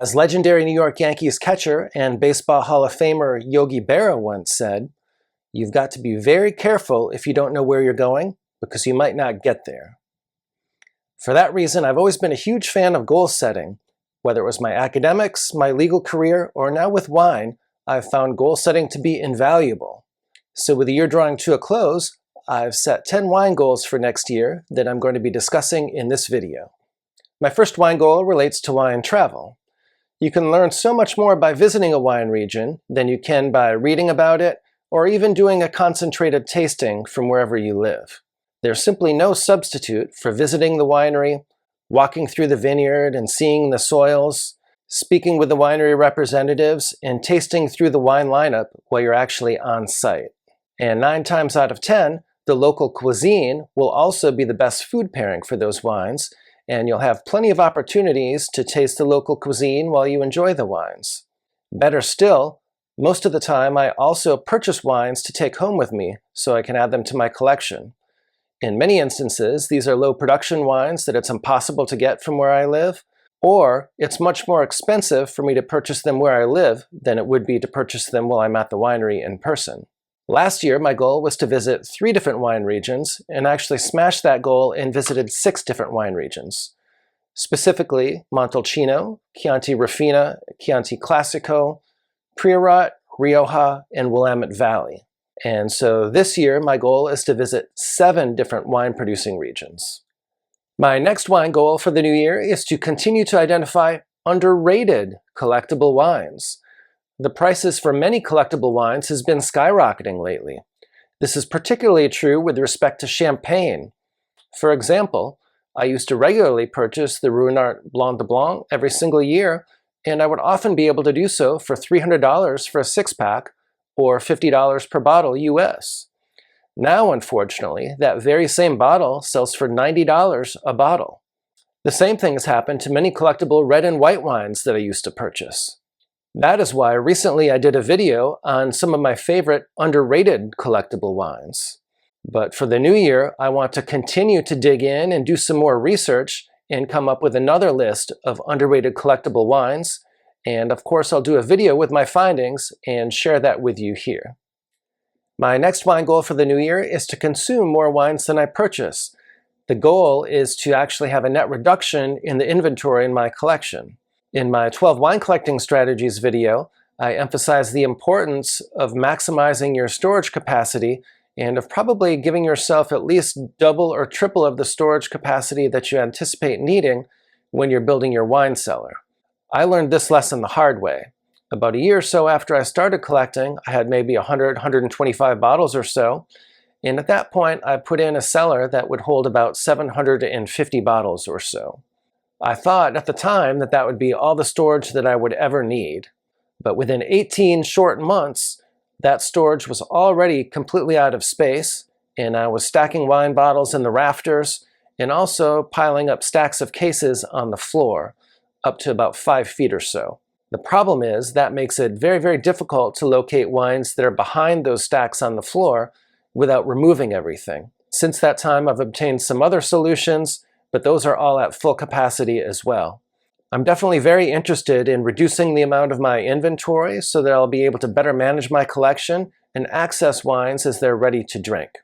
As legendary New York Yankees catcher and Baseball Hall of Famer Yogi Berra once said, "You've got to be very careful if you don't know where you're going, because you might not get there." For that reason, I've always been a huge fan of goal setting. Whether it was my academics, my legal career, or now with wine, I've found goal setting to be invaluable. So with the year drawing to a close, I've set 10 wine goals for next year that I'm going to be discussing in this video. My first wine goal relates to wine travel. You can learn so much more by visiting a wine region than you can by reading about it or even doing a concentrated tasting from wherever you live. There's simply no substitute for visiting the winery, walking through the vineyard and seeing the soils, speaking with the winery representatives, and tasting through the wine lineup while you're actually on site. And 9 times out of 10, the local cuisine will also be the best food pairing for those wines, and you'll have plenty of opportunities to taste the local cuisine while you enjoy the wines. Better still, most of the time I also purchase wines to take home with me so I can add them to my collection. In many instances, these are low production wines that it's impossible to get from where I live, or it's much more expensive for me to purchase them where I live than it would be to purchase them while I'm at the winery in person. Last year, my goal was to visit 3 different wine regions, and I actually smashed that goal and visited 6 different wine regions. Specifically, Montalcino, Chianti Rafina, Chianti Classico, Priorat, Rioja, and Willamette Valley. And so this year, my goal is to visit 7 different wine-producing regions. My next wine goal for the new year is to continue to identify underrated collectible wines. The prices for many collectible wines has been skyrocketing lately. This is particularly true with respect to champagne. For example, I used to regularly purchase the Ruinart Blanc de Blanc every single year, and I would often be able to do so for $300 for a 6-pack or $50 per bottle US. Now, unfortunately, that very same bottle sells for $90 a bottle. The same thing has happened to many collectible red and white wines that I used to purchase. That is why recently I did a video on some of my favorite underrated collectible wines. But for the new year, I want to continue to dig in and do some more research and come up with another list of underrated collectible wines. And of course, I'll do a video with my findings and share that with you here. My next wine goal for the new year is to consume more wines than I purchase. The goal is to actually have a net reduction in the inventory in my collection. In my 12 wine collecting strategies video, I emphasize the importance of maximizing your storage capacity and of probably giving yourself at least double or triple of the storage capacity that you anticipate needing when you're building your wine cellar. I learned this lesson the hard way. About a year or so after I started collecting, I had maybe 100, 125 bottles or so, and at that point I put in a cellar that would hold about 750 bottles or so. I thought at the time that that would be all the storage that I would ever need. But within 18 short months, that storage was already completely out of space, and I was stacking wine bottles in the rafters and also piling up stacks of cases on the floor, up to about 5 feet or so. The problem is that makes it very, very difficult to locate wines that are behind those stacks on the floor without removing everything. Since that time, I've obtained some other solutions, but those are all at full capacity as well. I'm definitely very interested in reducing the amount of my inventory so that I'll be able to better manage my collection and access wines as they're ready to drink.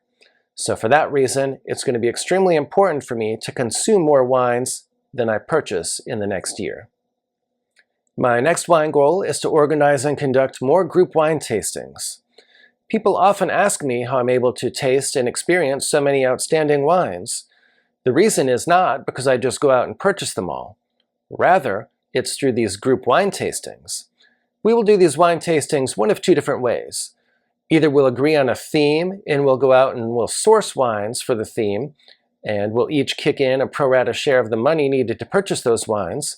So for that reason, it's going to be extremely important for me to consume more wines than I purchase in the next year. My next wine goal is to organize and conduct more group wine tastings. People often ask me how I'm able to taste and experience so many outstanding wines. The reason is not because I just go out and purchase them all. Rather, it's through these group wine tastings. We will do these wine tastings one of 2 different ways. Either we'll agree on a theme and we'll go out and we'll source wines for the theme, and we'll each kick in a pro rata share of the money needed to purchase those wines.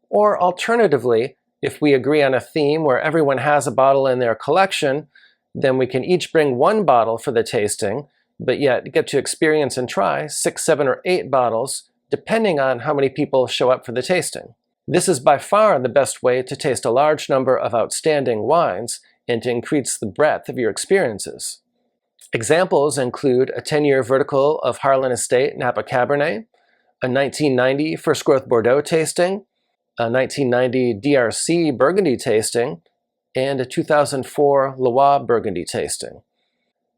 Or alternatively, if we agree on a theme where everyone has a bottle in their collection, then we can each bring 1 bottle for the tasting, but yet get to experience and try 6, 7, or 8 bottles, depending on how many people show up for the tasting. This is by far the best way to taste a large number of outstanding wines and to increase the breadth of your experiences. Examples include a 10-year vertical of Harlan Estate Napa Cabernet, a 1990 First Growth Bordeaux tasting, a 1990 DRC Burgundy tasting, and a 2004 Loire Burgundy tasting.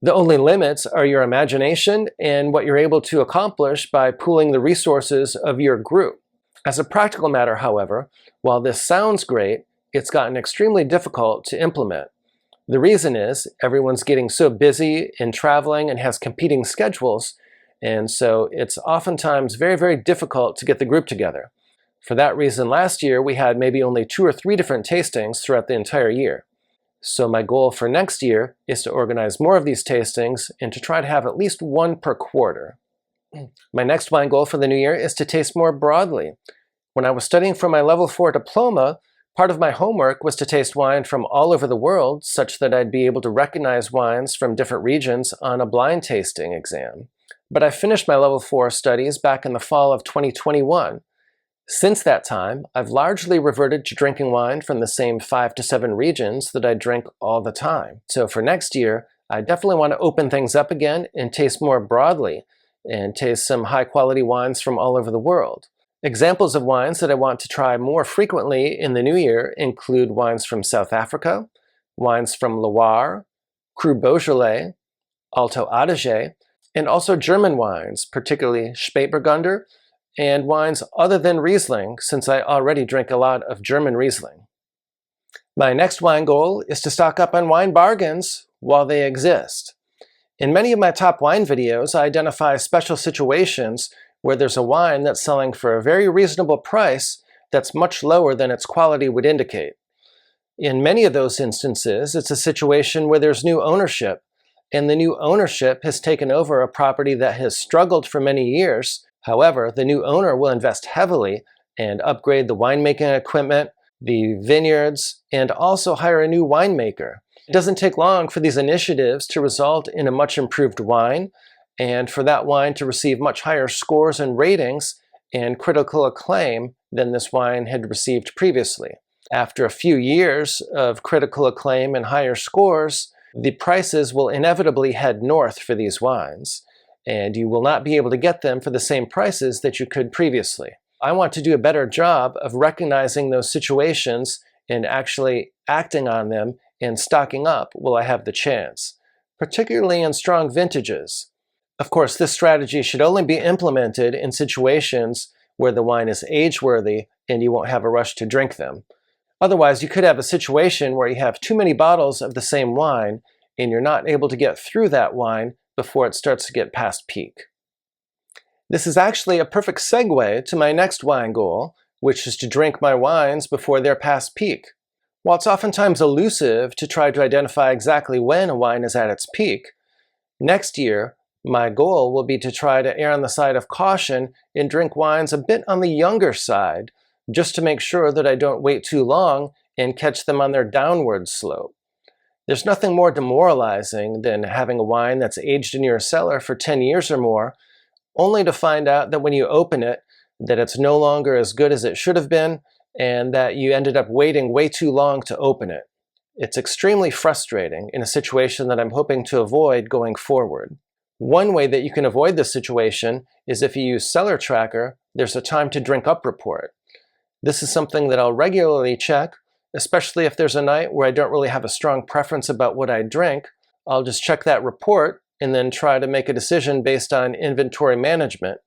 The only limits are your imagination and what you're able to accomplish by pooling the resources of your group. As a practical matter, however, while this sounds great, it's gotten extremely difficult to implement. The reason is everyone's getting so busy in traveling and has competing schedules, and so it's oftentimes very, very difficult to get the group together. For that reason, last year we had maybe only 2 or 3 different tastings throughout the entire year. So my goal for next year is to organize more of these tastings and to try to have at least 1 per quarter. My next wine goal for the new year is to taste more broadly. When I was studying for my level 4 diploma, part of my homework was to taste wine from all over the world such that I'd be able to recognize wines from different regions on a blind tasting exam. But I finished my level 4 studies back in the fall of 2021. Since that time, I've largely reverted to drinking wine from the same 5 to 7 regions that I drink all the time. So for next year, I definitely want to open things up again and taste more broadly and taste some high-quality wines from all over the world. Examples of wines that I want to try more frequently in the new year include wines from South Africa, wines from Loire, Cru Beaujolais, Alto Adige, and also German wines, particularly Spätburgunder, and wines other than Riesling, since I already drink a lot of German Riesling. My next wine goal is to stock up on wine bargains while they exist. In many of my top wine videos, I identify special situations where there's a wine that's selling for a very reasonable price that's much lower than its quality would indicate. In many of those instances, it's a situation where there's new ownership, and the new ownership has taken over a property that has struggled for many years. However, the new owner will invest heavily and upgrade the winemaking equipment, the vineyards, and also hire a new winemaker. It doesn't take long for these initiatives to result in a much improved wine, and for that wine to receive much higher scores and ratings and critical acclaim than this wine had received previously. After a few years of critical acclaim and higher scores, the prices will inevitably head north for these wines, and you will not be able to get them for the same prices that you could previously. I want to do a better job of recognizing those situations and actually acting on them and stocking up while I have the chance, particularly in strong vintages. Of course, this strategy should only be implemented in situations where the wine is age-worthy and you won't have a rush to drink them. Otherwise, you could have a situation where you have too many bottles of the same wine and you're not able to get through that wine before it starts to get past peak. This is actually a perfect segue to my next wine goal, which is to drink my wines before they're past peak. While it's oftentimes elusive to try to identify exactly when a wine is at its peak, next year, my goal will be to try to err on the side of caution and drink wines a bit on the younger side, just to make sure that I don't wait too long and catch them on their downward slope. There's nothing more demoralizing than having a wine that's aged in your cellar for 10 years or more, only to find out that when you open it, that it's no longer as good as it should have been, and that you ended up waiting way too long to open it. It's extremely frustrating in a situation that I'm hoping to avoid going forward. One way that you can avoid this situation is if you use Cellar Tracker, there's a time to drink up report. This is something that I'll regularly check, especially if there's a night where I don't really have a strong preference about what I drink. I'll just check that report and then try to make a decision based on inventory management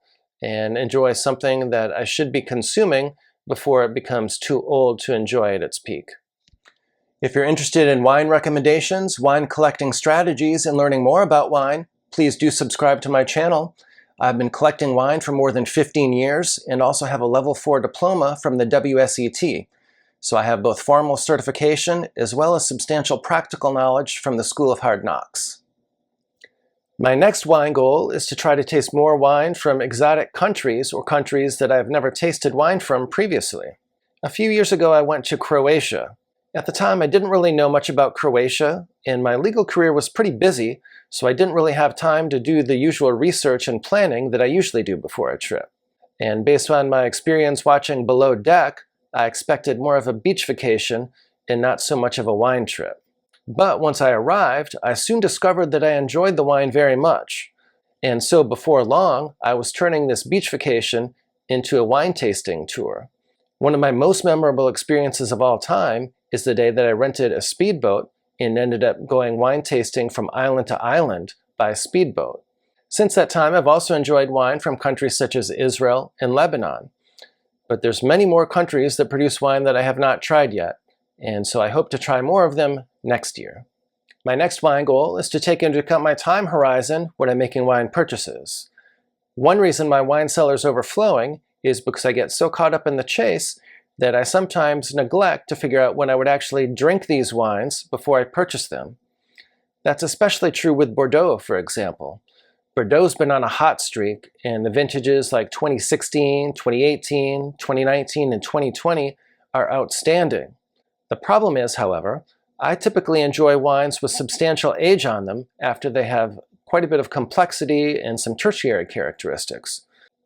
and enjoy something that I should be consuming before it becomes too old to enjoy at its peak. If you're interested in wine recommendations, wine collecting strategies, and learning more about wine, please do subscribe to my channel. I've been collecting wine for more than 15 years and also have a level 4 diploma from the WSET. So I have both formal certification as well as substantial practical knowledge from the School of Hard Knocks. My next wine goal is to try to taste more wine from exotic countries or countries that I've never tasted wine from previously. A few years ago I went to Croatia. At the time I didn't really know much about Croatia and my legal career was pretty busy, so I didn't really have time to do the usual research and planning that I usually do before a trip. And based on my experience watching Below Deck, I expected more of a beach vacation and not so much of a wine trip. But once I arrived, I soon discovered that I enjoyed the wine very much. And so before long, I was turning this beach vacation into a wine tasting tour. One of my most memorable experiences of all time is the day that I rented a speedboat and ended up going wine tasting from island to island by speedboat. Since that time, I've also enjoyed wine from countries such as Israel and Lebanon. But there's many more countries that produce wine that I have not tried yet, and so I hope to try more of them next year. My next wine goal is to take into account my time horizon when I'm making wine purchases. One reason my wine cellar is overflowing is because I get so caught up in the chase that I sometimes neglect to figure out when I would actually drink these wines before I purchase them. That's especially true with Bordeaux, for example. Bordeaux's been on a hot streak, and the vintages like 2016, 2018, 2019, and 2020 are outstanding. The problem is, however, I typically enjoy wines with substantial age on them after they have quite a bit of complexity and some tertiary characteristics.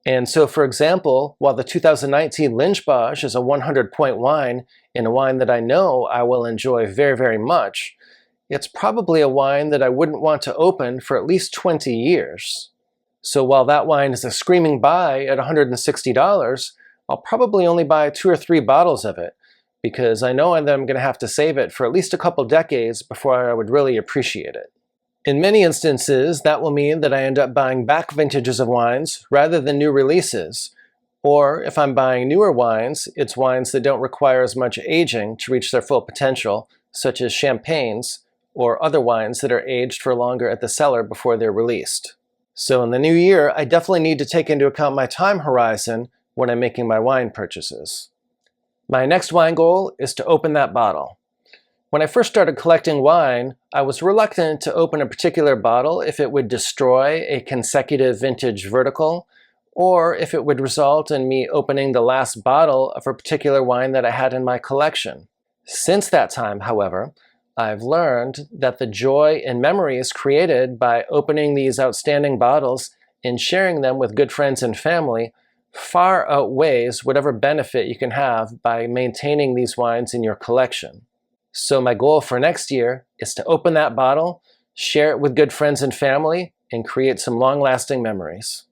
And so, for example, while the 2019 Lynch-Bage is a 100-point wine and a wine that I know I will enjoy very, very much, it's probably a wine that I wouldn't want to open for at least 20 years. So while that wine is a screaming buy at $160, I'll probably only buy 2 or 3 bottles of it because I know that I'm going to have to save it for at least a couple decades before I would really appreciate it. In many instances, that will mean that I end up buying back vintages of wines rather than new releases. Or if I'm buying newer wines, it's wines that don't require as much aging to reach their full potential, such as champagnes or other wines that are aged for longer at the cellar before they're released. So in the new year, I definitely need to take into account my time horizon when I'm making my wine purchases. My next wine goal is to open that bottle. When I first started collecting wine, I was reluctant to open a particular bottle if it would destroy a consecutive vintage vertical, or if it would result in me opening the last bottle of a particular wine that I had in my collection. Since that time, however, I've learned that the joy and memories created by opening these outstanding bottles and sharing them with good friends and family far outweighs whatever benefit you can have by maintaining these wines in your collection. So my goal for next year is to open that bottle, share it with good friends and family, and create some long-lasting memories.